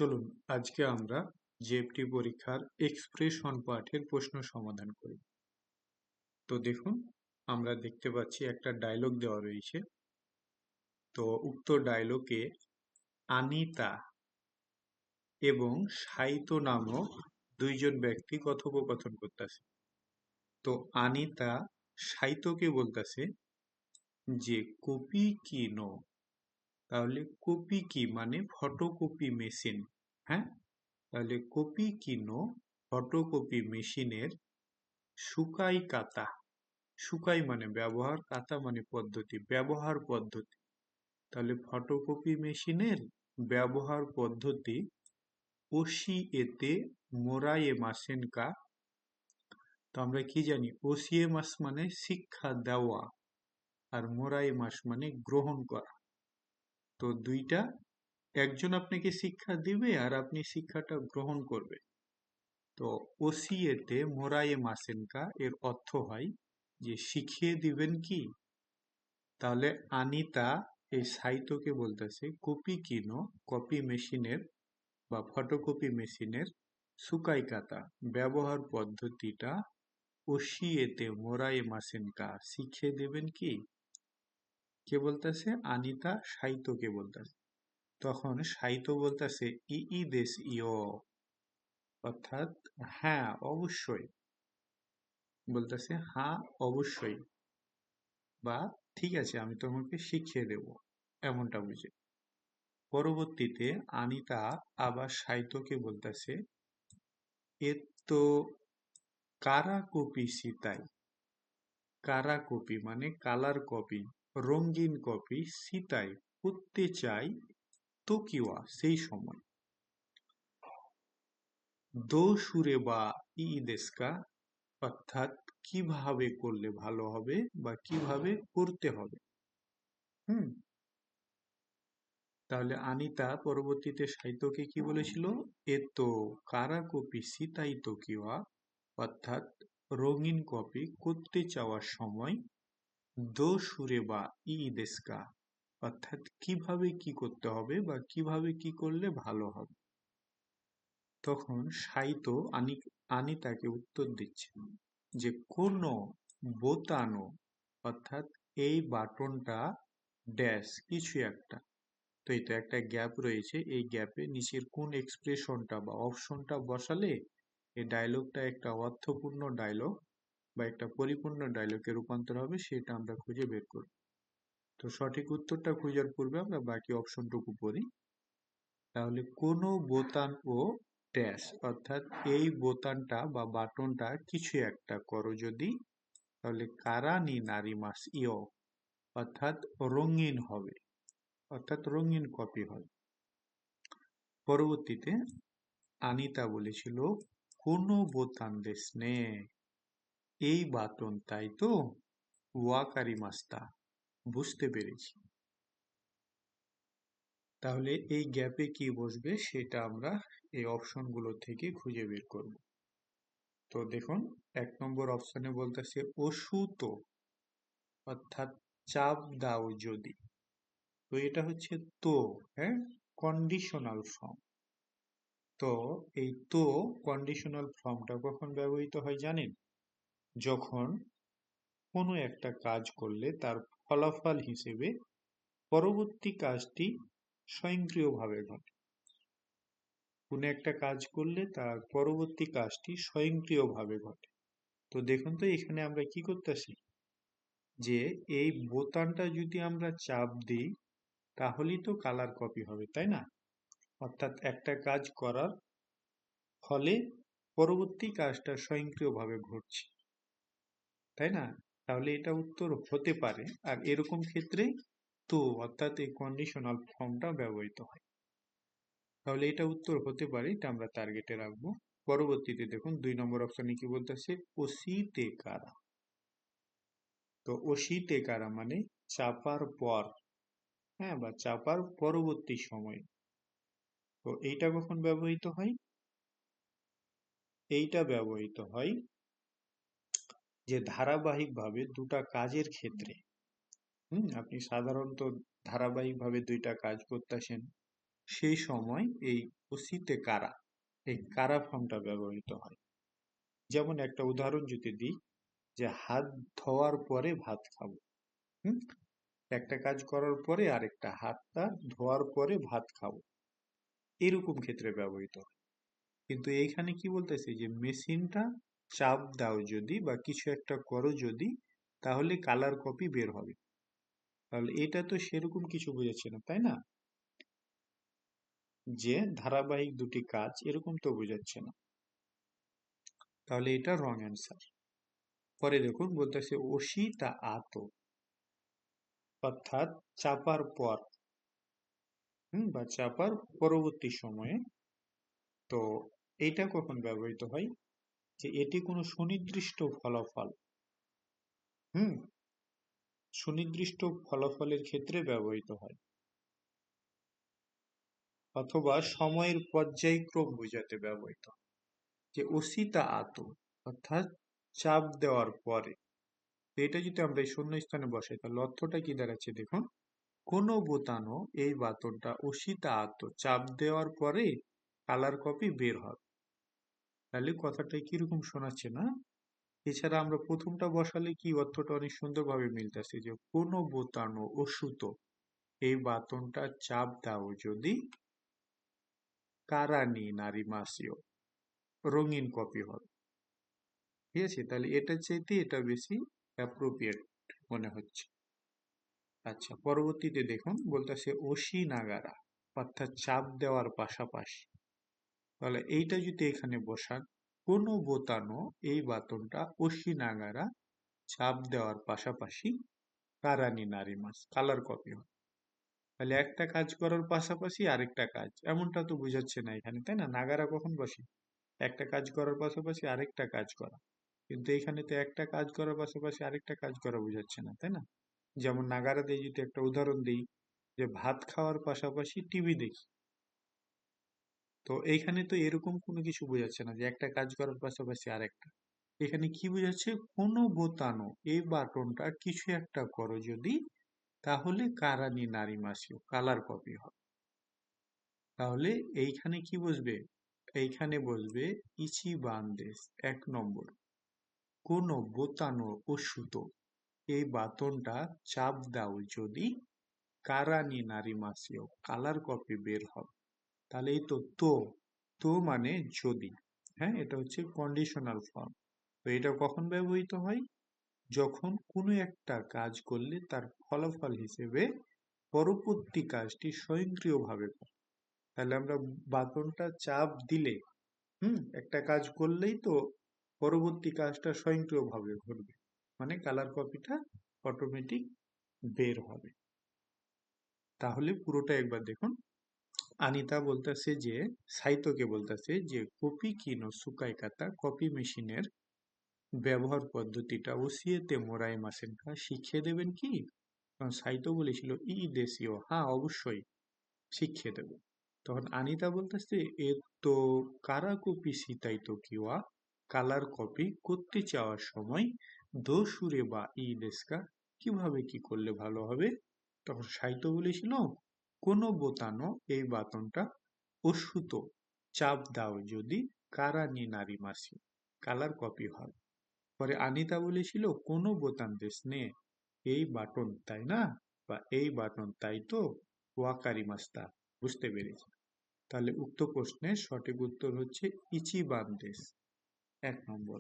চলুন আজকে আমরা জেএফটি পরীক্ষার এক্সপ্রেশন পাঠের প্রশ্ন সমাধান করি। তো দেখুন, আমরা দেখতে পাচ্ছি একটা ডায়লগ দেওয়া রয়েছে। তো উক্ত ডায়লগে আনিতা এবং সাইত নামক দুইজন ব্যক্তি কথোপকথন করতেছে। তো আনিতা সাইতকে বলতেছে যে কপি কি নো। তাহলে কপি কি মানে ফটোকপি মেশিন। হ্যাঁ, তাহলে কপি কি নো ফটোকপি মেশিনের শুকাই কাতা। শুকাই মানে ব্যবহার, কাতা মানে পদ্ধতি, ব্যবহার পদ্ধতি। তাহলে ফটোকপি মেশিনের ব্যবহার পদ্ধতি ওসি এতে মোরায়ে মাসেন কা। তো আমরা কি জানি, ওসিয়ে মাস মানে শিক্ষা দেওয়া, আর মোরায়ে মাস মানে গ্রহণ করা। তো দুইটা, একজন আপনাকে শিক্ষা দিবে আর আপনি শিক্ষাটা গ্রহণ করবে। তো ওসিয়েতে মোরায়ে মাসেন কা এর অর্থ হয় যে শিখিয়ে দিবেন কি। তাহলে আনিতা এই সাইতোকে বলতেছে কপি কিনো, কপি মেশিনের বা ফটোকপি মেশিনের সুকাই কাতা ব্যবহার পদ্ধতিটা ওশিয়েতে মোরায়ে মাসেনকা শিখিয়ে দেবেন কি। কে বলতেছে? আনিতা সাইতোকে বলতেছে। তখন সাইতো বলতেছে ই দেশ ইয়, অর্থাৎ হ্যাঁ অবশ্যই। বলতেছে হ্যাঁ অবশ্যই, বা ঠিক আছে আমি তোমাকে শিখিয়ে দেব, এমনটা বুঝে। পরবর্তীতে আনিতা আবার সাইতোকে বলতেছে এর তো কারা কপি সীতাই। কারা কপি মানে কালার কপি, রঙিন কপি, সীতাই করতে চাই তো কিওয়া সেই সময়। দো সুরে বা ইদেস্কা, অর্থাৎ কিভাবে করলে ভালো হবে বা কিভাবে করতে হবে। হুম, তাহলে আনিতা পরবর্তীতে সাহিত্যকে কি বলেছিল? এ তো কারা কপি সীতাই তো কিওয়া, অর্থাৎ রঙিন কপি করতে চাওয়ার সময় দো সুরে বা ইদেস্কা, অর্থাৎ কিভাবে কি করতে হবে বা কিভাবে কি করলে ভালো হবে। তখন সাইতো আনিতাকে উত্তর দিচ্ছে যে কোনো বোতানো, অর্থাৎ এই বাটনটা ড্যাশ কিছু একটা। তো এটা একটা গ্যাপ রয়েছে, এই গ্যাপে নিচের কোন এক্সপ্রেশনটা বা অপশনটা বসালে এই ডায়লগটা একটা অর্থপূর্ণ ডায়লগ বা একটা পরিপূর্ণ ডায়লগে রূপান্তর হবে, সেটা আমরা খুঁজে বের করব। তো সঠিক উত্তরটা খোঁজার পূর্বে আমরা বাকি অপশনটুকু পড়ি। তাহলে কোনো বোতাম ও ড্যাশ, অর্থাৎ এই বোতামটা বা বাটনটা কিছু একটা করো যদি, তাহলে কারা নি নারী মাস ইয়, অর্থাৎ রঙিন হবে, অর্থাৎ রঙিন কপি হবে। পরবর্তীতে আনিতা বলেছিল কোনো বোতাম দেশ নে, এই বাটন তাই তো ওয়াকারি মাস্তা, বুঝতে পেরেছি। তাহলে এই গ্যাপে কি বসবে সেটা আমরা এই অপশনগুলো থেকে খুঁজে বের করব। তো দেখুন, 1 নম্বর অপশনে বলতেছে ওষুধ, অর্থাৎ চাপ দাও যদি। তো এটা হচ্ছে তো, হ্যাঁ, কন্ডিশনাল ফর্ম। তো এই তো কন্ডিশনাল ফর্মটা কখন ব্যবহৃত হয় জানেন? যখন কোনো একটা কাজ করলে তার ফলাফল হিসেবে পরবর্তী কাজটি স্বয়ংক্রিয়ভাবে ঘটে। কোনো একটা কাজ করলে তার পরবর্তী কাজটি স্বয়ংক্রিয়ভাবে ঘটে। তো দেখুন তো এখানে আমরা কি করতেছি, যে এই বোতামটা যদি আমরা চাপ দিই তাহলেই তো কালার কপি হবে, তাই না? অর্থাৎ একটা কাজ করার ফলে পরবর্তী কাজটা স্বয়ংক্রিয়ভাবে ঘটছে, তাই না? তাহলে এটা উত্তর হতে পারে। আর এরকম ক্ষেত্রে তো, অর্থাৎ এই কন্ডিশনাল ফর্মটা ব্যবহৃত হয়। তাহলে এটা উত্তর হতে পারে, এটা আমরা টার্গেটে রাখবো। পরবর্তীতে দেখুন 2 নম্বর অপশনে কি বলতেছে ওসিতে কারা। তো ওসিতে কারা মানে চাপার পর, হ্যাঁ, বা চাপার পরবর্তী সময়। তো এইটা কখন ব্যবহৃত হয়? এইটা ব্যবহৃত হয় যে ধারাবাহিকভাবে দুটা কাজের ক্ষেত্রে। আপনি সাধারণত ধারাবাহিকভাবে দুইটা কাজ করতেছেন, সেই সময় এই ওসিতে কারা, এই কারা ফর্মটা ব্যবহৃত হয়। যেমন একটা উদাহরণ যদি দিই, যে হাত ধোয়ার পরে ভাত খাবো। হুম, একটা কাজ করার পরে আরেকটা, হাতটা ধোয়ার পরে ভাত খাবো, এরকম ক্ষেত্রে ব্যবহৃত হয়। কিন্তু এইখানে কি বলতেছে, যে মেশিনটা চাপ দাও যদি বা কিছু একটা করো যদি, তাহলে কালার কপি বের হবে। তাহলে এটা তো সেরকম কিছু বোঝাচ্ছে না, তাই না? যে ধারাবাহিক দুটি কাজ, এরকম তো বোঝাচ্ছে না। তাহলে এটা রং অ্যান্সার। পরে দেখুন বলতেছে অসিতা আত, অর্থাৎ চাপার পর, বা চাপার পরবর্তী সময়ে। তো এইটা কখন ব্যবহৃত হয়, যে এটি কোনো সুনির্দিষ্ট ফলাফল, হুম সুনির্দিষ্ট ফলাফলের ক্ষেত্রে ব্যবহৃত হয়, অথবা সময়ের পর্যায়ক্রম বোঝাতে ব্যবহৃত হয়। যে অসিতা আত, অর্থাৎ চাপ দেওয়ার পরে। এটা যদি আমরা এই শূন্য স্থানে বসাই, তাহলে অর্থটা কি দাঁড়াচ্ছে দেখুন, কোনো বোতানো এই বাতনটা অসিতা আত, চাপ দেওয়ার পরে কালার কপি বের হবে। তাহলে কথাটা কিরকম শোনাচ্ছে না? এছাড়া আমরা প্রথমটা বসালে কি অর্থটা অনেক সুন্দরভাবে মিলতেছে, যে কোনো বোতানো ও সুতো এই বাতনটা চাপ দাও যদি, কারানি নারী মাসিও, রঙিন কপি হবে। ঠিক আছে, তাহলে এটা চাইতে এটা বেশি অ্যাপ্রোপ্রিয়েট মনে হচ্ছে। আচ্ছা, পরবর্তীতে দেখুন বলতেছে ওশি নাগারা, অর্থাৎ চাপ দেওয়ার পাশাপাশি। তাহলে এইটা যদি এখানে বসান, কোনো বোতানো এই বাতনটা ওশি নাগারা, চাপ দেওয়ার পাশাপাশি, কারানি নারী মাস, কালার কপি হয়। তাহলে একটা কাজ করার পাশাপাশি আরেকটা কাজ, এমনটা তো বোঝাচ্ছে না এখানে, তাই না? নাগারা কখন বসে, একটা কাজ করার পাশাপাশি আরেকটা কাজ করা। কিন্তু এখানে তো একটা কাজ করার পাশাপাশি আরেকটা কাজ করা বোঝাচ্ছে না, তাই না? যেমন নাগারা দিয়ে যদি একটা উদাহরণ দিই, যে ভাত খাওয়ার পাশাপাশি টিভি দেখি। তো এইখানে তো এরকম কোনো কিছু বোঝাচ্ছে না যে একটা কাজ করার পাশাপাশি আরেকটা। এখানে কি বোঝাচ্ছে, কোনো বোতানো এই বাটনটা কিছু একটা করো যদি, তাহলে কারানি নারী মাসিও, কালার কপি হবে। তাহলে এইখানে কি বসবে, এইখানে বসবে ইচি বান্দেস, 1 নম্বর। কোনো বোতানো ও সুতো এই বাটনটা চাপ দাও যদি, কারানি নারী মাসিও, কালার কপি বের হবে। তাহলে এই তো তো, তো মানে যদি, হ্যাঁ, এটা হচ্ছে কন্ডিশনাল ফর্ম। তো এটা কখন ব্যবহৃত হয়, যখন কোনো একটা কাজ করলে তার ফলাফল হিসেবে পরবর্তী কাজটি স্বয়ংক্রিয়ভাবে করে। তাহলে আমরা বাটনটা চাপ দিলে, একটা কাজ করলেই তো পরবর্তী কাজটা স্বয়ংক্রিয়ভাবে ঘটবে, মানে কালার কপিটা অটোমেটিক বের হবে। তাহলে পুরোটা একবার দেখুন। আনিতা বলতেছে যে, সাইতোকে বলতেছে যে কপি কিনো সুকাই কাতা, কপি মেশিনের ব্যবহার পদ্ধতিটা ওসিয়েতে মোরাই মাসেনকা, শিখিয়ে দেবেন কি? তখন সাইতো বলেছিল ই দেশীয়, হ্যাঁ অবশ্যই শিখিয়ে দেব। তখন আনিতা বলতেছে এ তো কারা কপি সিতাইতো কিওয়া, কালার কপি করতে চাওয়ার সময় দোসুরে বা ই দেশকা, কিভাবে কি করলে ভালো হবে? তখন সাইতো বলেছিল কোনো বোতানো এই বাটনটা অসুতো চাপ দাও যদি, কারানি নারী মাসি, কালার কপি হয়। পরে আনিতা বলেছিল কোনো বোতাম দেশ নে, এই বাটন তাই না, বা এই বাটন তাই তো, ওয়াকারি মাস্তা, বুঝতে পেরেছি। তাহলে উক্ত প্রশ্নের সঠিক উত্তর হচ্ছে ইচি বান্দেশ, 1 নম্বর।